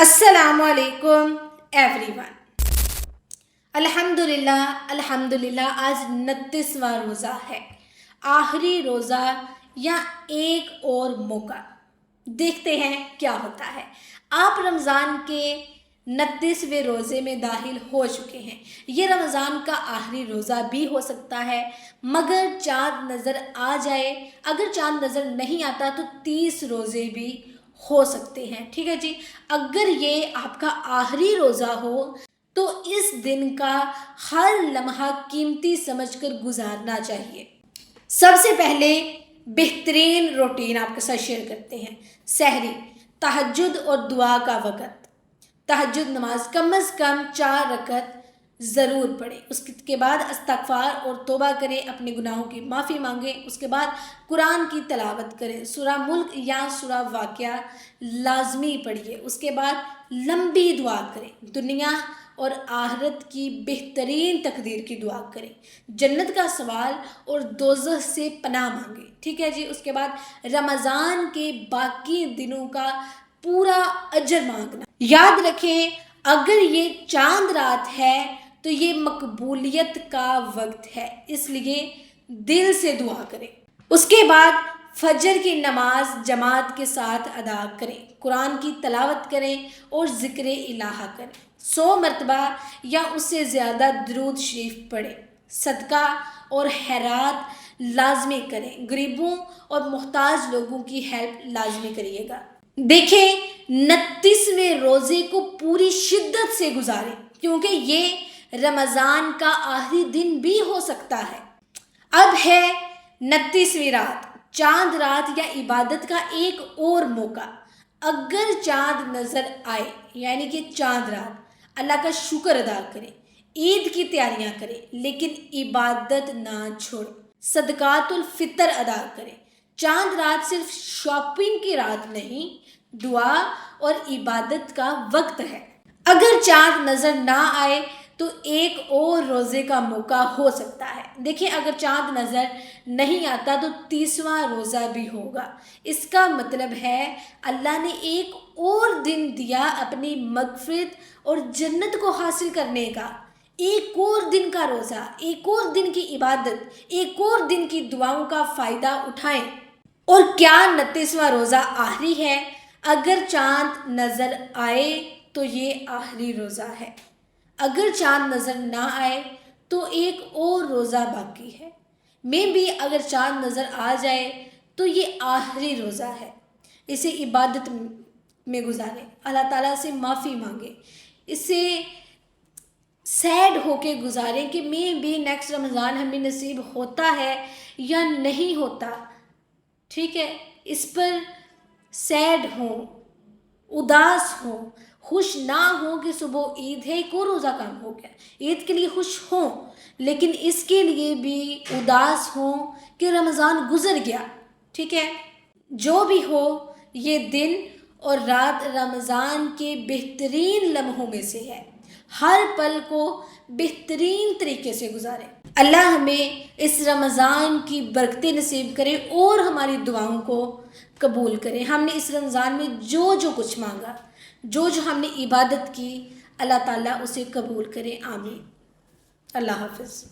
السلام علیکم every one. الحمدللہ آج 29واں روزہ ہے، آخری روزہ یا ایک اور موقع، دیکھتے ہیں کیا ہوتا ہے۔ آپ رمضان کے 29ویں روزے میں داخل ہو چکے ہیں۔ یہ رمضان کا آخری روزہ بھی ہو سکتا ہے، مگر چاند نظر آ جائے، اگر چاند نظر نہیں آتا تو 30 روزے بھی ہو سکتے ہیں، ٹھیک ہے جی۔ اگر یہ آپ کا آخری روزہ ہو تو اس دن کا ہر لمحہ قیمتی سمجھ کر گزارنا چاہیے۔ سب سے پہلے بہترین روٹین آپ کے ساتھ شیئر کرتے ہیں۔ سحری، تہجد اور دعا کا وقت۔ تہجد نماز کم از کم 4 رکعت ضرور پڑھیں، اس کے بعد استغفار اور توبہ کریں، اپنے گناہوں کی معافی مانگیں، اس کے بعد قرآن کی تلاوت کریں، سورہ ملک یا سورہ واقعہ لازمی پڑھیے، اس کے بعد لمبی دعا کریں، دنیا اور آخرت کی بہترین تقدیر کی دعا کریں، جنت کا سوال اور دوزخ سے پناہ مانگیں، ٹھیک ہے جی۔ اس کے بعد رمضان کے باقی دنوں کا پورا اجر مانگنا۔ یاد رکھیں، اگر یہ چاند رات ہے تو یہ مقبولیت کا وقت ہے، اس لیے دل سے دعا کریں۔ اس کے بعد فجر کی نماز جماعت کے ساتھ ادا کریں، قرآن کی تلاوت کریں اور ذکر الہ کریں، 100 مرتبہ یا اس سے زیادہ درود شریف پڑھیں، صدقہ اور خیرات لازمی کریں، غریبوں اور محتاج لوگوں کی ہیلپ لازمی کریے گا۔ دیکھیں، 29ویں روزے کو پوری شدت سے گزاریں، کیونکہ یہ رمضان کا آخری دن بھی ہو سکتا ہے۔ اب ہے 29ویں رات، چاند رات یا عبادت کا ایک اور موقع۔ اگر چاند نظر آئے، یعنی کہ چاند رات، اللہ کا شکر ادا کریں، عید کی تیاریاں کریں، لیکن عبادت نہ چھوڑیں، صدقات الفطر ادا کریں۔ چاند رات صرف شاپنگ کی رات نہیں، دعا اور عبادت کا وقت ہے۔ اگر چاند نظر نہ آئے تو ایک اور روزے کا موقع ہو سکتا ہے۔ دیکھیں، اگر چاند نظر نہیں آتا تو 30واں روزہ بھی ہوگا۔ اس کا مطلب ہے اللہ نے ایک اور دن دیا اپنی مغفرت اور جنت کو حاصل کرنے کا۔ ایک اور دن کا روزہ، ایک اور دن کی عبادت، ایک اور دن کی دعاؤں کا فائدہ اٹھائیں۔ اور کیا 29واں روزہ آخری ہے؟ اگر چاند نظر آئے تو یہ آخری روزہ ہے، اگر چاند نظر نہ آئے تو ایک اور روزہ باقی ہے، میں بھی اگر چاند نظر آ جائے تو یہ آخری روزہ ہے۔ اسے عبادت میں گزاریں، اللہ تعالیٰ سے معافی مانگیں، اسے سیڈ ہو کے گزاریں کہ میں بھی نیکسٹ رمضان ہمیں نصیب ہوتا ہے یا نہیں ہوتا، ٹھیک ہے۔ اس پر سیڈ ہوں، اداس ہوں، خوش نہ ہوں کہ صبح عید ہے، ایک اور روزہ کم ہو گیا۔ عید کے لیے خوش ہوں، لیکن اس کے لیے بھی اداس ہوں کہ رمضان گزر گیا، ٹھیک ہے۔ جو بھی ہو، یہ دن اور رات رمضان کے بہترین لمحوں میں سے ہے، ہر پل کو بہترین طریقے سے گزاریں۔ اللہ ہمیں اس رمضان کی برکتیں نصیب کرے اور ہماری دعاؤں کو قبول کرے۔ ہم نے اس رمضان میں جو کچھ مانگا، جو ہم نے عبادت کی، اللہ تعالیٰ اسے قبول کرے، آمین۔ اللہ حافظ۔